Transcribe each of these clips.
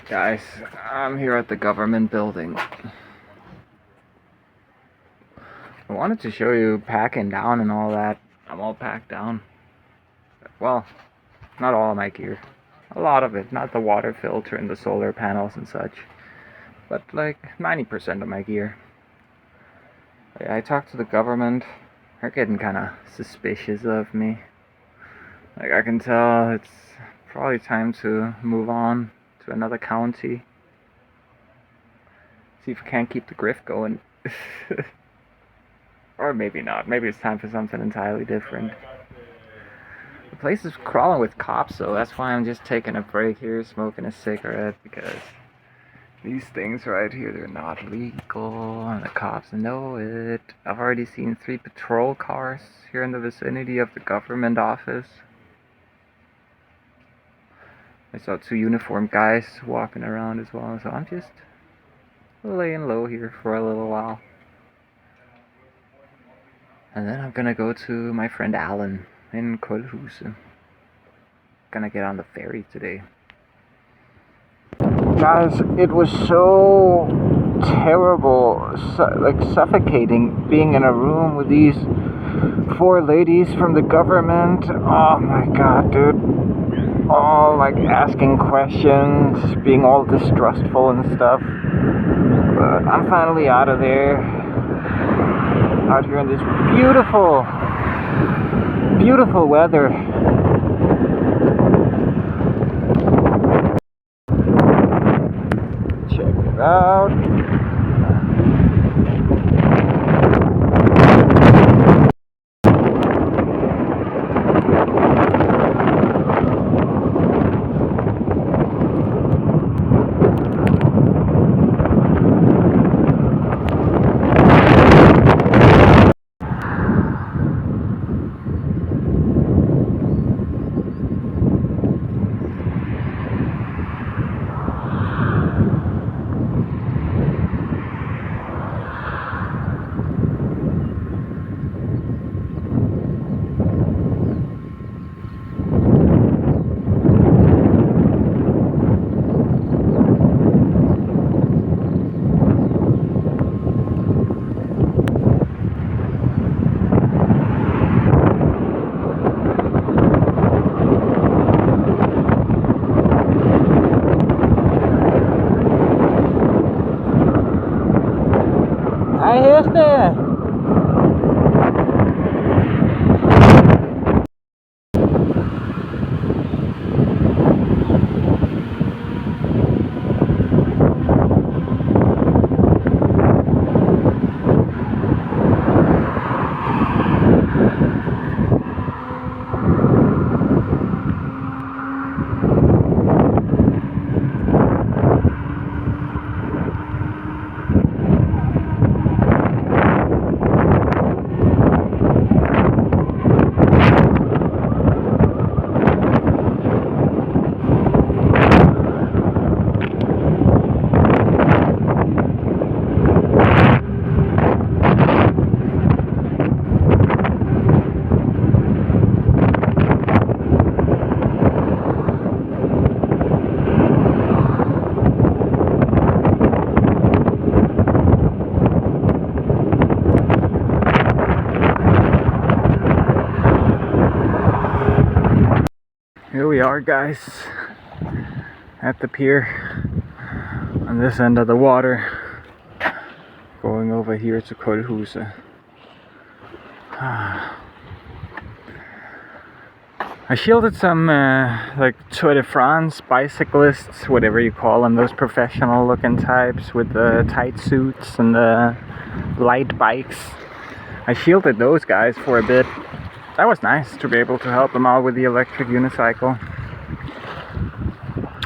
Guys, I'm here at the government building. I wanted to show you packing down and all that. I'm all packed down. Well, not all of my gear. A lot of it, not the water filter and the solar panels and such. But like 90% of my gear. I talked to the government. They're getting kind of suspicious of me. Like I can tell it's probably time to move on to another county. See if we can't keep the grift going. Or maybe not. Maybe it's time for something entirely different. The place is crawling with cops, so that's why I'm just taking a break here, smoking a cigarette, because these things right here, they're not legal, and the cops know it. I've already seen 3 patrol cars here in the vicinity of the government office. I saw 2 uniformed guys walking around as well, so I'm just laying low here for a little while. And then I'm gonna go to my friend Alan in Kolhuse. Gonna get on the ferry today. Guys, it was so terrible, like suffocating, being in a room with these 4 ladies from the government. Oh my god, dude. All like asking questions, being all distrustful and stuff. But I'm finally out of there. Out here in this beautiful, beautiful weather. Check it out. Here we are, guys, at the pier on this end of the water, going over here to Kolhuse. I shielded some like Tour de France bicyclists, whatever you call them, those professional looking types with the tight suits and the light bikes. I shielded those guys for a bit. That was nice to be able to help them out with the electric unicycle.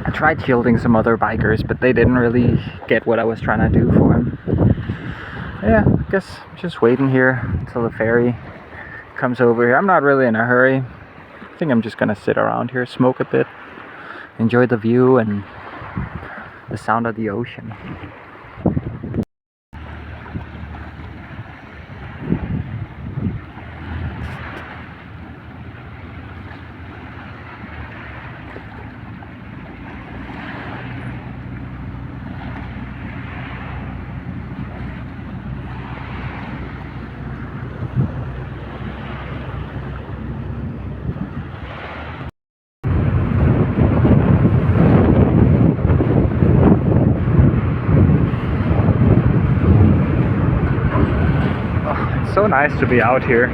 I tried shielding some other bikers, but they didn't really get what I was trying to do for them. Yeah, I guess I'm just waiting here until the ferry comes over here. I'm not really in a hurry. I think I'm just gonna sit around here, smoke a bit, enjoy the view and the sound of the ocean. so nice to be out here.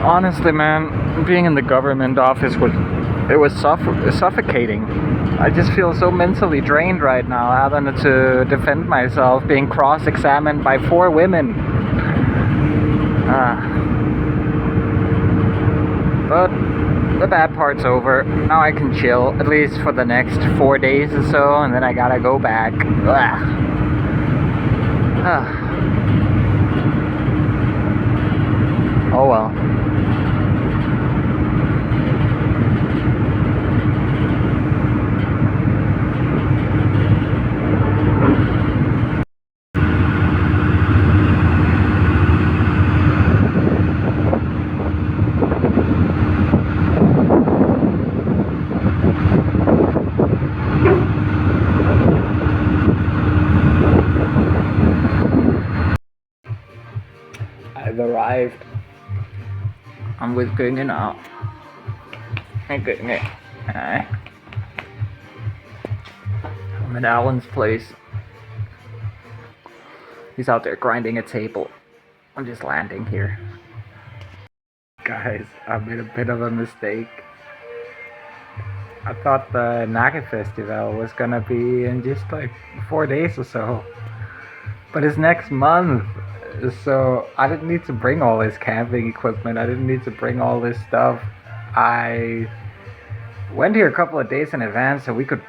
Honestly, man, being in the government office was suffocating. I just feel so mentally drained right now, having to defend myself, being cross-examined by 4 women. But the bad part's over. Now I can chill, at least for the next 4 days or so, and then I gotta go back. Oh well. I've arrived. I'm with Cưng now. Hey Cưng. Hi. I'm at Alan's place. He's out there grinding a table. I'm just landing here. Guys, I made a bit of a mistake. I thought the Naga festival was gonna be in just like 4 days or so. But it's next month. So I didn't need to bring all this camping equipment. I didn't need to bring all this stuff. I went here a couple of days in advance so we could,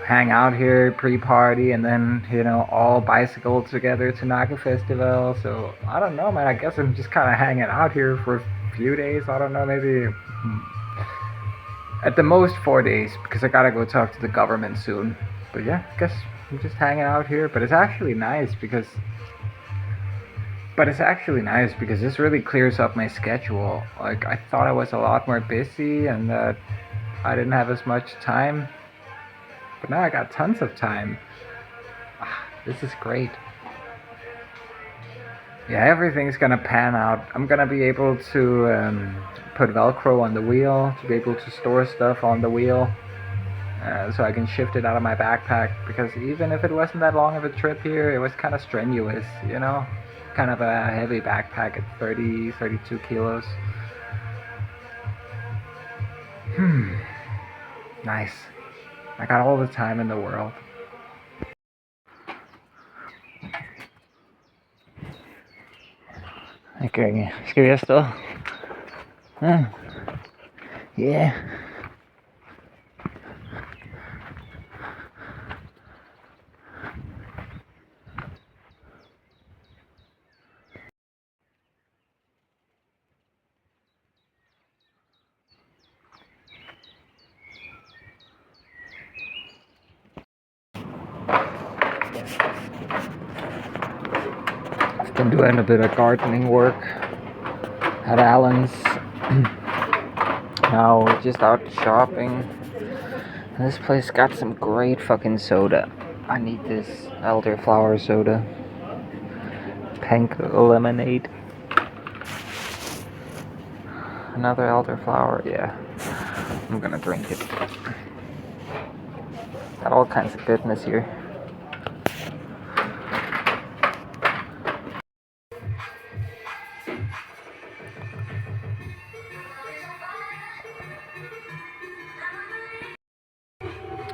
hang out here pre-party and then, all bicycle together to Naga Festival. So I don't know, man. I guess I'm just kind of hanging out here for a few days. I don't know, maybe at the most 4 days because I gotta go talk to the government soon. But yeah, I guess I'm just hanging out here. But it's actually nice because this really clears up my schedule. Like, I thought I was a lot more busy and that I didn't have as much time. But now I got tons of time. This is great. Yeah, everything's gonna pan out. I'm gonna be able to put Velcro on the wheel, to be able to store stuff on the wheel. So I can shift it out of my backpack. Because even if it wasn't that long of a trip here, it was kind of strenuous, kind of a heavy backpack at 32 kilos. Nice. I got all the time in the world. Okay, ska vi stå? Yeah. Been doing a bit of gardening work at Alan's. Now we're just out shopping. And this place got some great fucking soda. I need this elderflower soda. Pink lemonade. Another elderflower, yeah. I'm gonna drink it. Got all kinds of goodness here.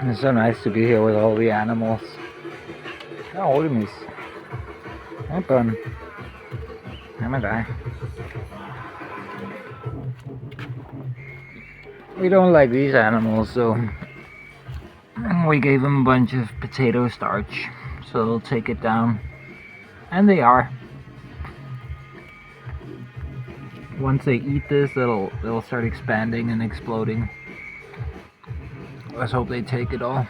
It's so nice to be here with all the animals. How old is this? Hey, bun. I'm gonna die. We don't like these animals, so we gave them a bunch of potato starch, so they'll take it down. And they are. Once they eat this, they'll start expanding and exploding. Let's hope they take it all.